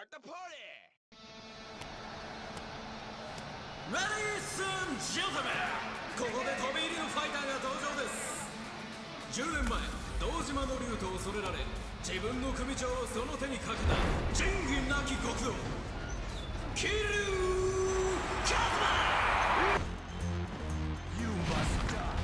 Start the party! Ladies and gentlemen! ここで飛び入りのファイターが登場です。10年前、堂島の竜と恐れられ、自分の組長をその手にかけた仁義なき極道、桐生一馬 You must die.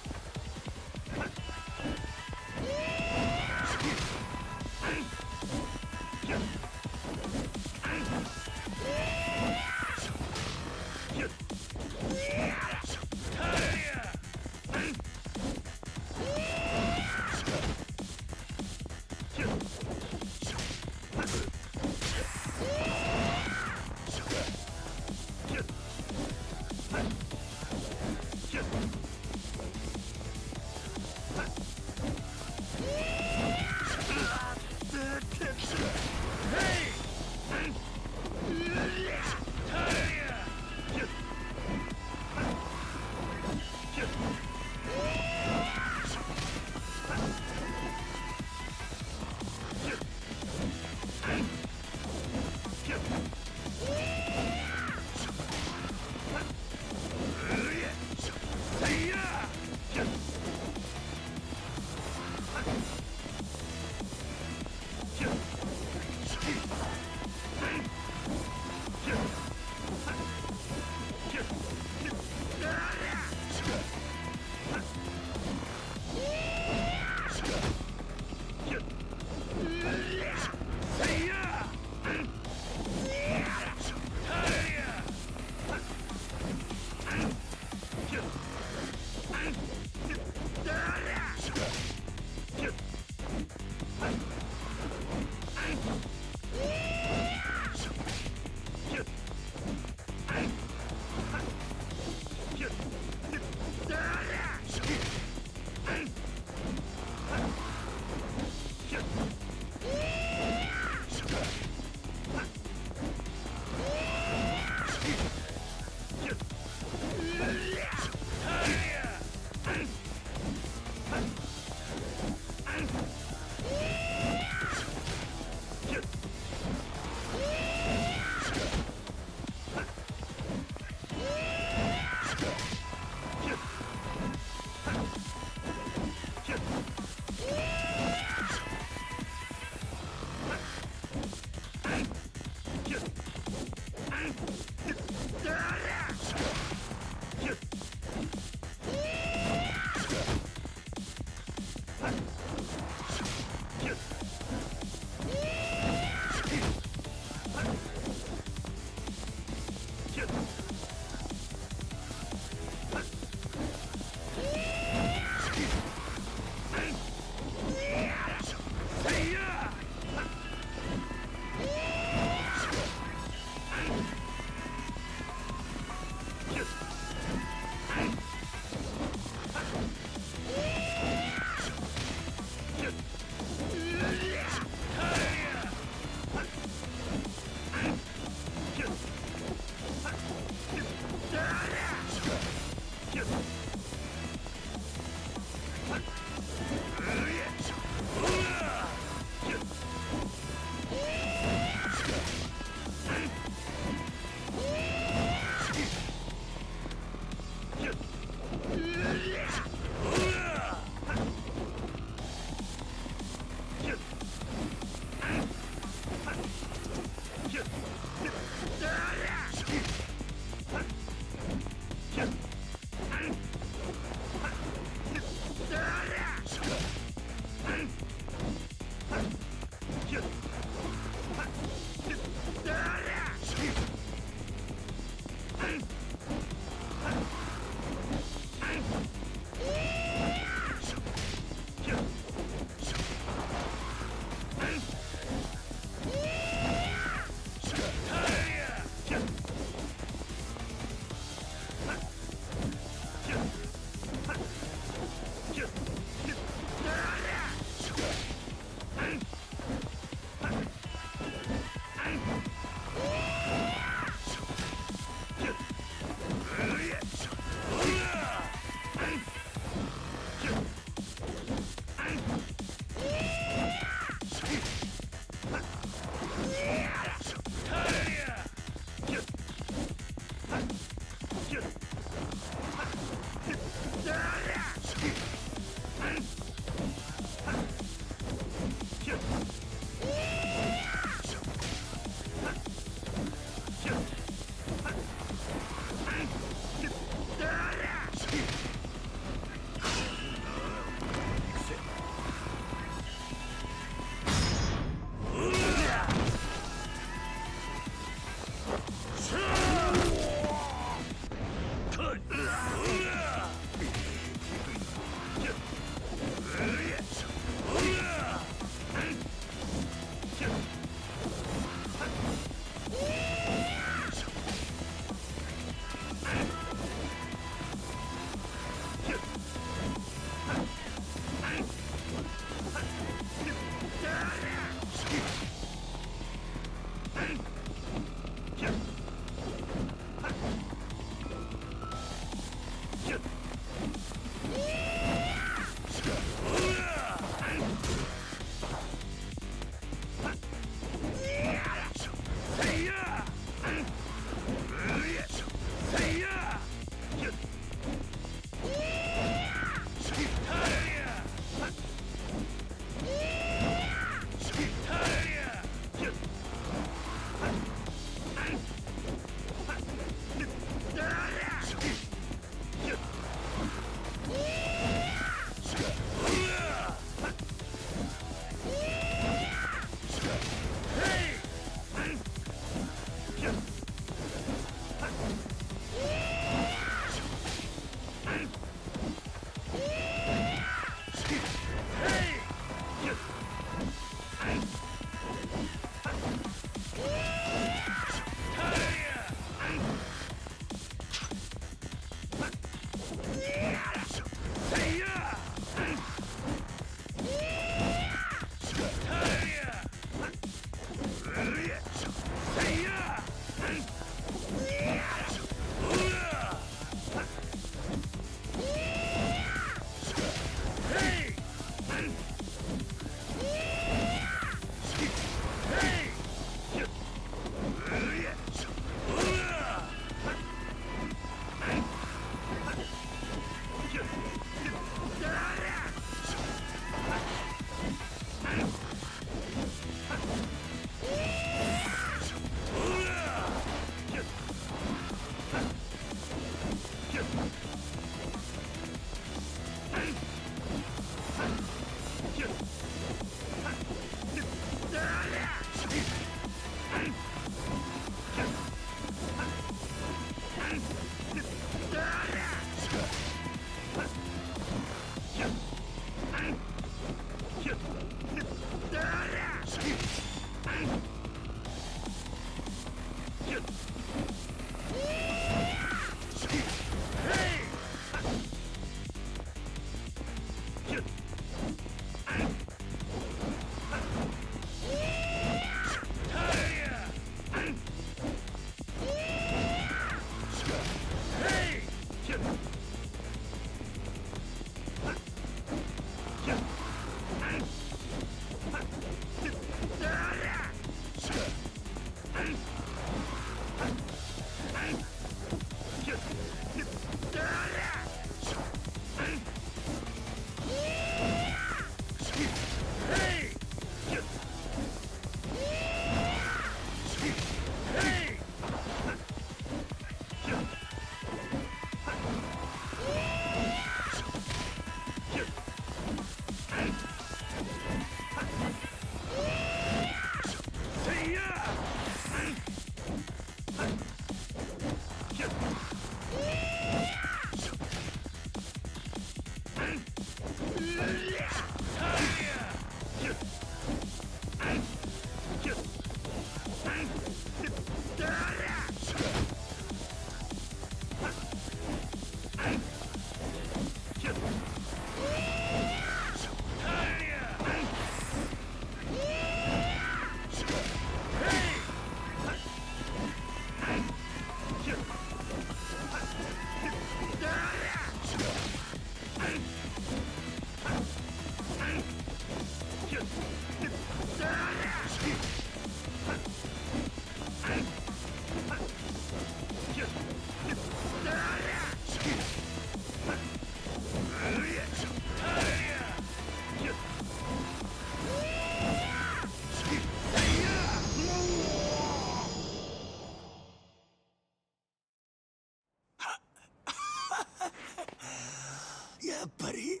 っぱり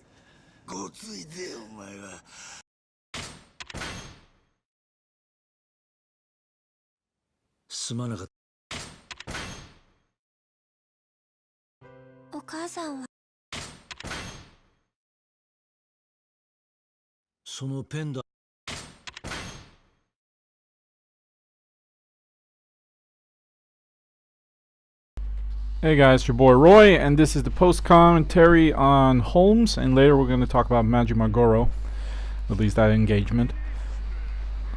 ごついぜお前は。すまなかった。お母さんはそのペンダ。 Hey guys, it's your boy Roy, and this is the post commentary on Holmes, and later we're going to talk about Majima Goro, at least that engagement.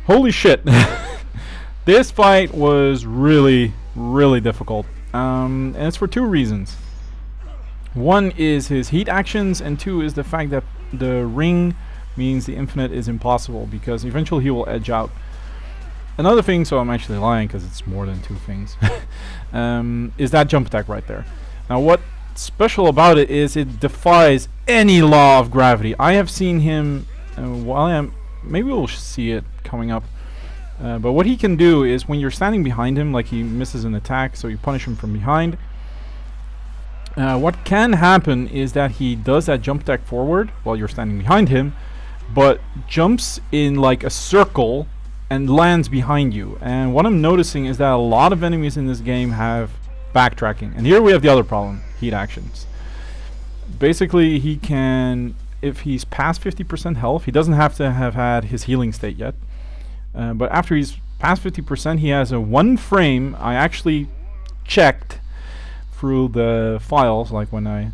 Holy shit! This fight was really difficult, and it's for two reasons. One is his heat actions, and two is the fact that the ring means the infinite is impossible, because eventually he will edge out. Another thing, so I'm actually lying because it's more than two things, is that jump attack right there. Now what's special about it is it defies any law of gravity. I have seen him, maybe we'll see it coming up, but what he can do is when you're standing behind him, like he misses an attack, so you punish him from behind. What can happen is that he does that jump attack forward while you're standing behind him, but jumps in like a circle and lands behind you. And what I'm noticing is that a lot of enemies in this game have backtracking. And here we have the other problem, heat actions. Basically, he can, if he's past 50% health, he doesn't have to have had his healing state yet. But after he's past 50%, he has a 1 frame. I actually checked through the files, like when I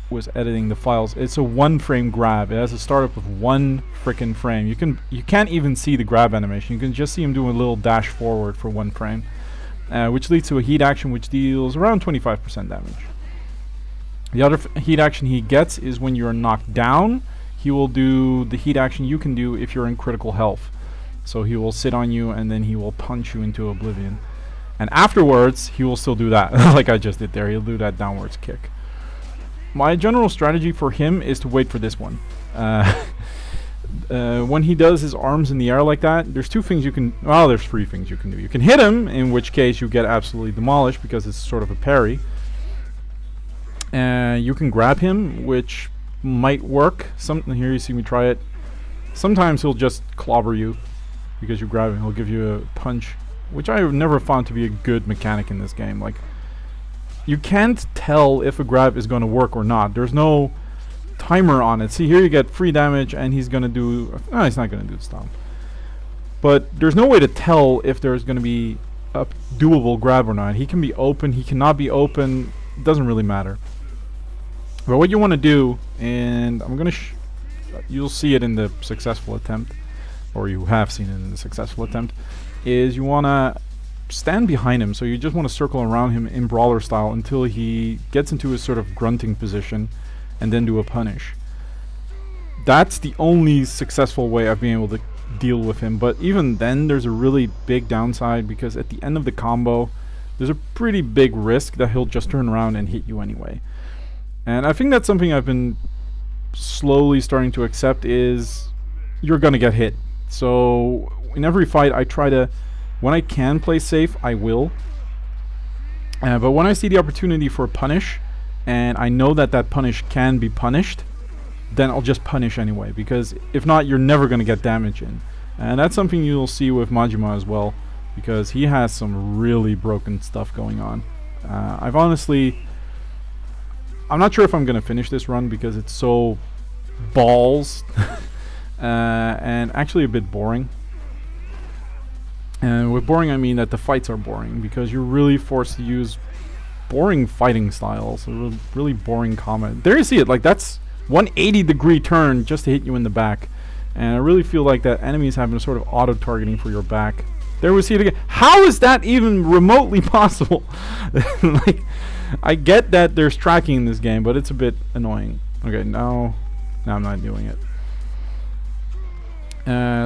was editing the files, it's a 1 frame grab. It has a startup of 1 frickin' frame. You can't even see the grab animation. You can just see him doing a little dash forward for 1 frame, which leads to a heat action which deals around 25% damage. The other heat action he gets is when you're knocked down, he will do the heat action you can do if you're in critical health. So he will sit on you and then he will punch you into oblivion. And afterwards, he will still do that, like I just did there. He'll do that downwards kick. My general strategy for him is to wait for this one. When he does his arms in the air like that, there's 2 things you can... Well, there's 3 things you can do. You can hit him, in which case you get absolutely demolished because it's sort of a parry. You can grab him, which might work. Here you see me try it. Sometimes he'll just clobber you because you grab him. He'll give you a punch, which I've never found to be a good mechanic in this game. Like, you can't tell if a grab is going to work or not. There's no timer on it. See, here you get free damage and he's going to do... No, he's not going to do the stomp. But there's no way to tell if there's going to be a doable grab or not. He can be open, he cannot be open. It doesn't really matter. But what you want to do, and I'm going to... you'll see it in the successful attempt, or you have seen it in the successful attempt, is you want to stand behind him. So you just want to circle around him in brawler style until he gets into a sort of grunting position and then do a punish. That's the only successful way I've been able to deal with him, but even then there's a really big downside because at the end of the combo there's a pretty big risk that he'll just turn around and hit you anyway. And I think that's something I've been slowly starting to accept, is you're gonna get hit. So in every fight I try to, when I can play safe, I will. But when I see the opportunity for a punish, and I know that that punish can be punished, then I'll just punish anyway, because if not, you're never going to get damage in. And that's something you'll see with Majima as well, because he has some really broken stuff going on. I'm not sure if I'm going to finish this run because it's so balls and actually a bit boring. And with boring I mean that the fights are boring, because you're really forced to use boring fighting styles, a really boring combat. There you see it, like that's 180-degree turn just to hit you in the back. And I really feel like that enemies having a sort of auto-targeting for your back. There we see it again. How is that even remotely possible? Like, I get that there's tracking in this game, but it's a bit annoying. Okay, now I'm not doing it.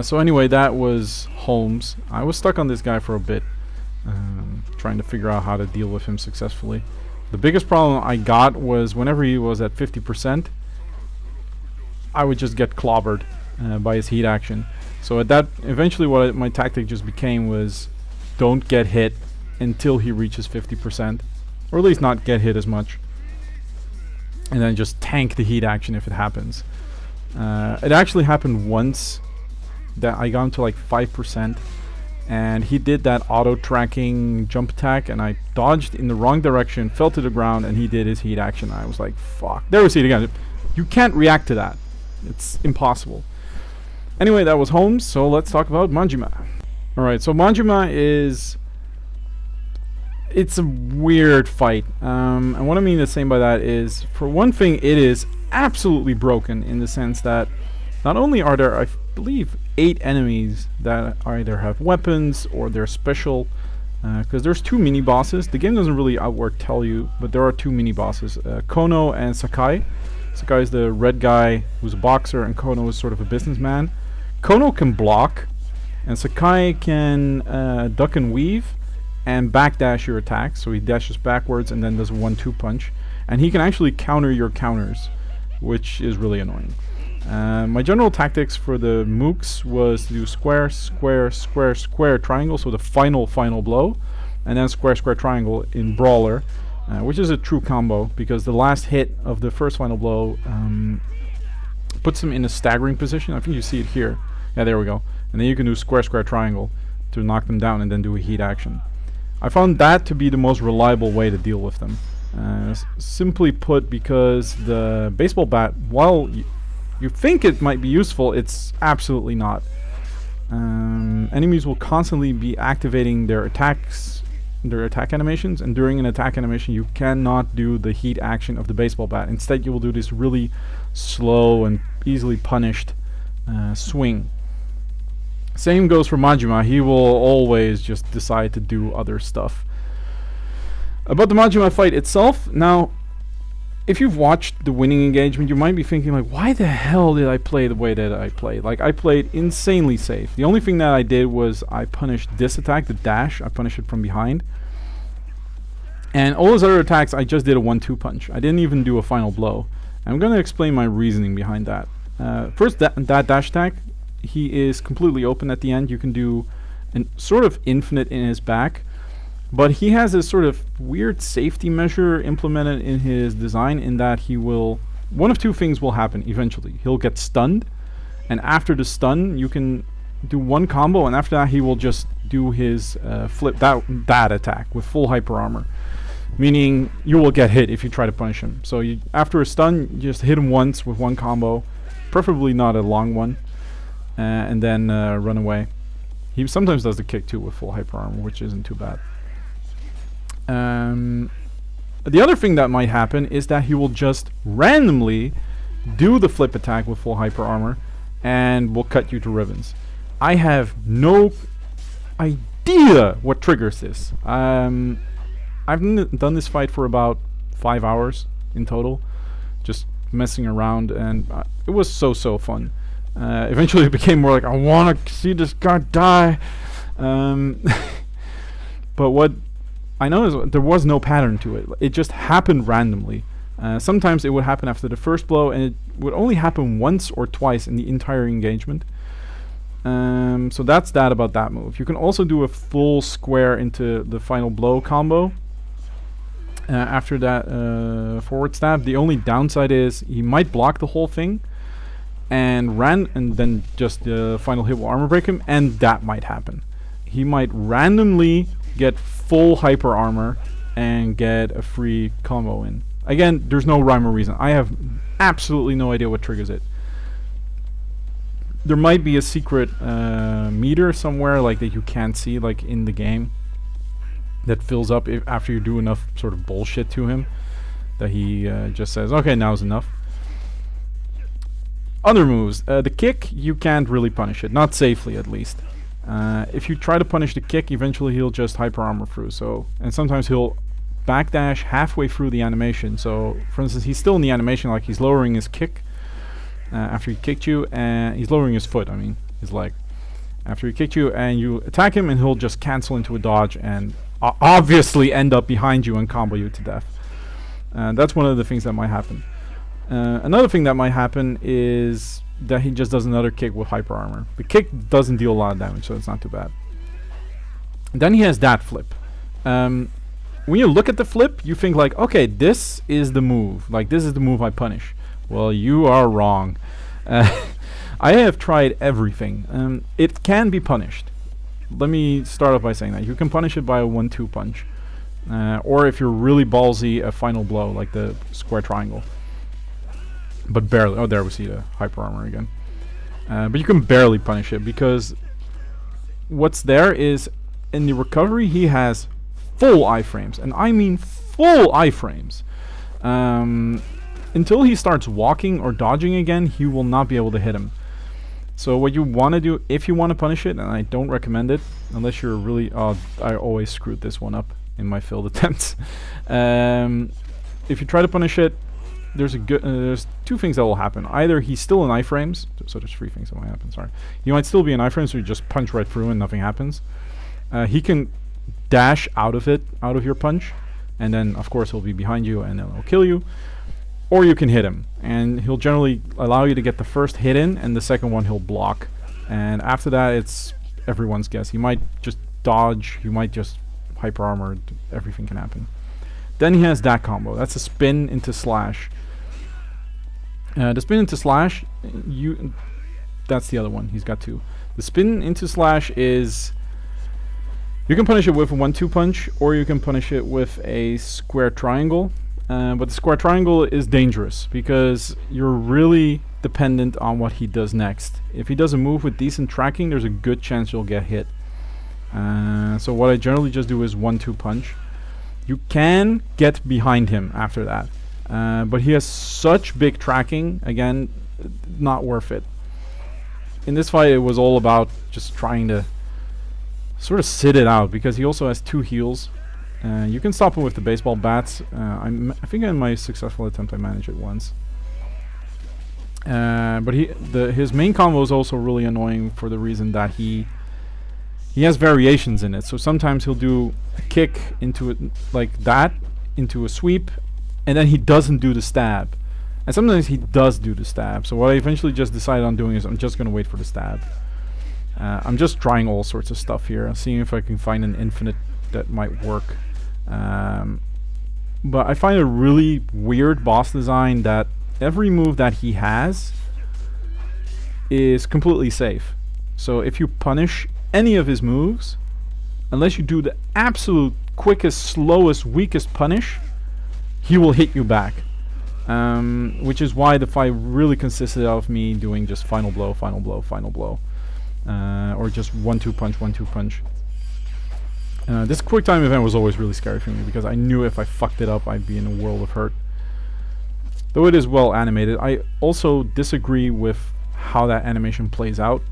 So anyway, that was Holmes. I was stuck on this guy for a bit, trying to figure out how to deal with him successfully. The biggest problem I got was whenever he was at 50%, I would just get clobbered by his heat action. So at that, eventually what my tactic just became was don't get hit until he reaches 50%, or at least not get hit as much. and then just tank the heat action if it happens. It actually happened once that I got him to like 5%, and he did that auto tracking jump attack, and I dodged in the wrong direction, fell to the ground, and he did his heat action. I was like, fuck. There we see it again. You can't react to that. It's impossible. Anyway, that was Holmes, so let's talk about Majima. Alright, so Majima is... it's a weird fight. And what I mean to say by that is, for one thing, it is absolutely broken in the sense that not only are there, I believe, 8 enemies that either have weapons or they're special, because there's 2 mini bosses. The game doesn't really outward tell you, but there are 2 mini bosses, Kono and Sakai. Sakai is the red guy who's a boxer, and Kono is sort of a businessman. Kono can block, and Sakai can duck and weave and backdash your attacks. So he dashes backwards and then does a 1-2 punch, and he can actually counter your counters, which is really annoying. My general tactics for the mooks was to do square, square, square, square, triangle, so the final blow, and then square, square, triangle in Brawler, which is a true combo, because the last hit of the first final blow puts him in a staggering position. I think you see it here. Yeah, there we go. And then you can do square, square, triangle to knock them down and then do a heat action. I found that to be the most reliable way to deal with them. Simply put, because the baseball bat, while you think it might be useful, it's absolutely not. Enemies will constantly be activating their attack animations, and during an attack animation you cannot do the heat action of the baseball bat. Instead you will do this really slow and easily punished swing. Same goes for Majima. He will always just decide to do other stuff. About the Majima fight itself, now, if you've watched the winning engagement, you might be thinking like, why the hell did I play the way that I played? Like, I played insanely safe. The only thing that I did was I punished this attack, the dash. I punished it from behind. And all those other attacks, I just did a 1-2 punch. I didn't even do a final blow. I'm going to explain my reasoning behind that. First, that dash attack, he is completely open at the end. You can do an sort of infinite in his back, but he has this sort of weird safety measure implemented in his design, in that he will, one of 2 things will happen eventually. He'll get stunned, and after the stun you can do 1 combo, and after that he will just do his flip, that attack with full hyper armor, meaning you will get hit if you try to punish him. So you, after a stun, you just hit him once with 1 combo, preferably not a long one, and then run away. He sometimes does the kick too with full hyper armor, which isn't too bad. The other thing that might happen is that he will just randomly do the flip attack with full hyper armor and will cut you to ribbons. I have no idea what triggers this. I've done this fight for about 5 hours in total, just messing around, and it was so fun. Eventually it became more like, I want to see this guy die. But what I noticed, there was no pattern to it. It just happened randomly. Sometimes it would happen after the first blow, and it would only happen once or twice in the entire engagement. So that's that about that move. You can also do a full square into the final blow combo. After that forward stab, the only downside is he might block the whole thing and then just the final hit will armor break him, and that might happen. He might randomly get full hyper armor and get a free combo in. Again, there's no rhyme or reason. I have absolutely no idea what triggers it. There might be a secret meter somewhere, like that you can't see, like in the game, that fills up after you do enough sort of bullshit to him, that he just says, okay, now's enough. Other moves. The kick, you can't really punish it. Not safely, at least. If you try to punish the kick, eventually he'll just hyper armor through. So, and sometimes he'll backdash halfway through the animation. So, for instance, he's still in the animation, like he's lowering his kick after he kicked you, and he's lowering his foot, I mean, his leg. After he kicked you, and you attack him, and he'll just cancel into a dodge and obviously end up behind you and combo you to death. That's one of the things that might happen. Another thing that might happen is that he just does another kick with hyper armor. The kick doesn't deal a lot of damage, so it's not too bad. Then he has that flip. when you look at the flip, you think like, okay, this is the move. Like, this is the move I punish. Well, you are wrong. I have tried everything. It can be punished. Let me start off by saying that. You can punish it by a 1-2 punch. Or if you're really ballsy, a final blow, like the square triangle. But barely. Oh, there we see the hyper armor again. But you can barely punish it, because what's there is, in the recovery, he has full iframes. And I mean full iframes. Until he starts walking or dodging again, he will not be able to hit him. So what you want to do, if you want to punish it, and I don't recommend it, unless you're really... I always screwed this one up in my failed attempts. If you try to punish it, there's two things that will happen. Either he's still in iframes, so there's 3 things that might happen, sorry. He might still be in iframes, so you just punch right through and nothing happens. He can dash out of your punch, and then of course he'll be behind you and then he'll kill you. Or you can hit him, and he'll generally allow you to get the first hit in, and the second one he'll block. And after that, it's everyone's guess. He might just dodge, he might just hyper armor, everything can happen. Then he has that combo. That's a spin into slash. The spin into slash, that's the other one. He's got 2. The spin into slash is... You can punish it with a 1-2 punch, or you can punish it with a square triangle. But the square triangle is dangerous, because you're really dependent on what he does next. If he does a move with decent tracking, there's a good chance you'll get hit. So what I generally just do is 1-2 punch. You can get behind him after that. But he has such big tracking, again, not worth it. In this fight, it was all about just trying to sort of sit it out, because he also has 2 heals. You can stop him with the baseball bats. I think in my successful attempt I managed it once. But his main combo is also really annoying for the reason that he has variations in it. So sometimes he'll do a kick into it like that, into a sweep, and then he doesn't do the stab. And sometimes he does do the stab. So what I eventually just decided on doing is I'm just going to wait for the stab. I'm just trying all sorts of stuff here, seeing if I can find an infinite that might work. But I find a really weird boss design that every move that he has is completely safe. So if you punish any of his moves, unless you do the absolute quickest, slowest, weakest punish, he will hit you back. Which is why the fight really consisted of me doing just final blow, final blow, final blow. Or just 1-2 punch, 1-2 punch. This quick time event was always really scary for me, because I knew if I fucked it up I'd be in a world of hurt. Though it is well animated, I also disagree with how that animation plays out,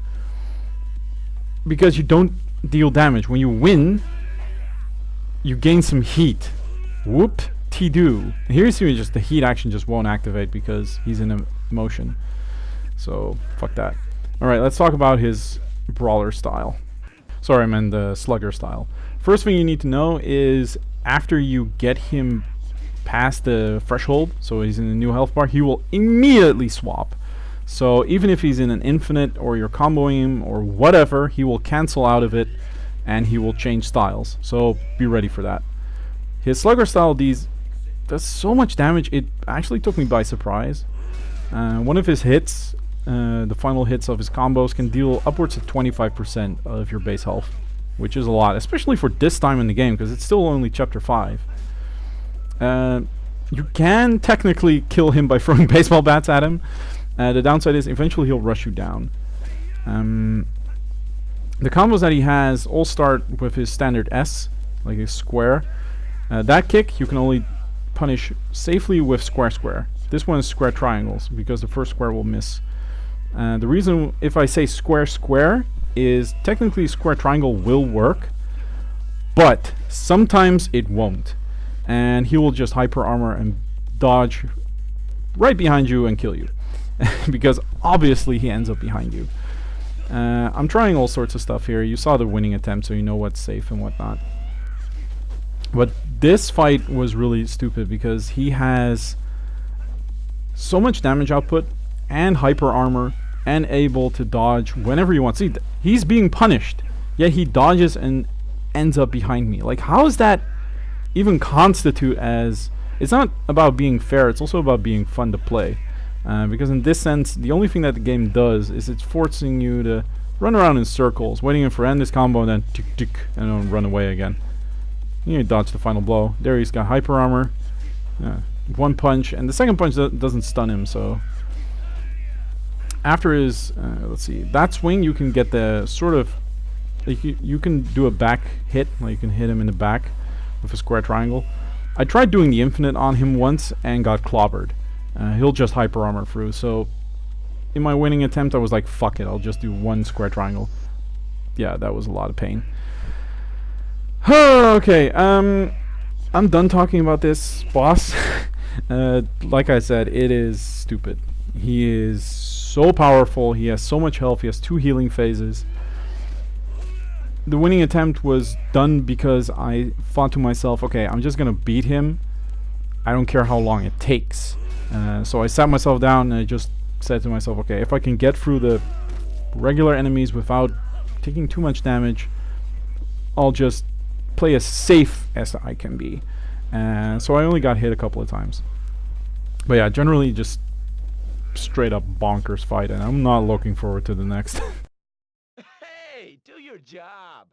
because you don't deal damage. When you win, you gain some heat. Whoop-ti-doo. Here you see just the heat action just won't activate because he's in a motion. So fuck that. Alright, let's talk about his brawler style. Sorry, I meant the slugger style. First thing you need to know is, after you get him past the threshold, so he's in a new health bar, he will immediately swap. So even if he's in an infinite, or you're comboing him, or whatever, he will cancel out of it, and he will change styles. So be ready for that. His slugger style does so much damage, it actually took me by surprise. One of his hits, the final hits of his combos, can deal upwards of 25% of your base health, which is a lot, especially for this time in the game, because it's still only chapter 5. You can technically kill him by throwing baseball bats at him. The downside is eventually he'll rush you down. The combos that he has all start with his standard S, like a square. That kick you can only punish safely with square. This one is square triangles, because the first square will miss. The reason if I say square is technically square triangle will work, but sometimes it won't. And he will just hyper armor and dodge right behind you and kill you. Because obviously he ends up behind you. I'm trying all sorts of stuff here. You saw the winning attempt, so you know what's safe and whatnot. But this fight was really stupid, because he has so much damage output and hyper armor and able to dodge whenever he wants. See, he's being punished, yet he dodges and ends up behind me. Like, how is that even constitute as... It's not about being fair, it's also about being fun to play. Because in this sense, the only thing that the game does is it's forcing you to run around in circles, waiting for end this combo and then tick tick, and then run away again. You need to dodge the final blow. There he's got hyper armor. One punch, and the second punch doesn't stun him, so... After his, let's see, that swing you can get the sort of... Like you can do a back hit, like you can hit him in the back with a square triangle. I tried doing the infinite on him once and got clobbered. He'll just hyper armor through, so... In my winning attempt I was like, fuck it, I'll just do one square triangle. Yeah, that was a lot of pain. Okay, I'm done talking about this boss. Like I said, it is stupid. He is so powerful, he has so much health, he has 2 healing phases. The winning attempt was done because I thought to myself, okay, I'm just gonna beat him. I don't care how long it takes. So I sat myself down and I just said to myself, okay, if I can get through the regular enemies without taking too much damage, I'll just play as safe as I can be. So I only got hit a couple of times. But yeah, generally just straight up bonkers fight, and I'm not looking forward to the next. Hey, do your job.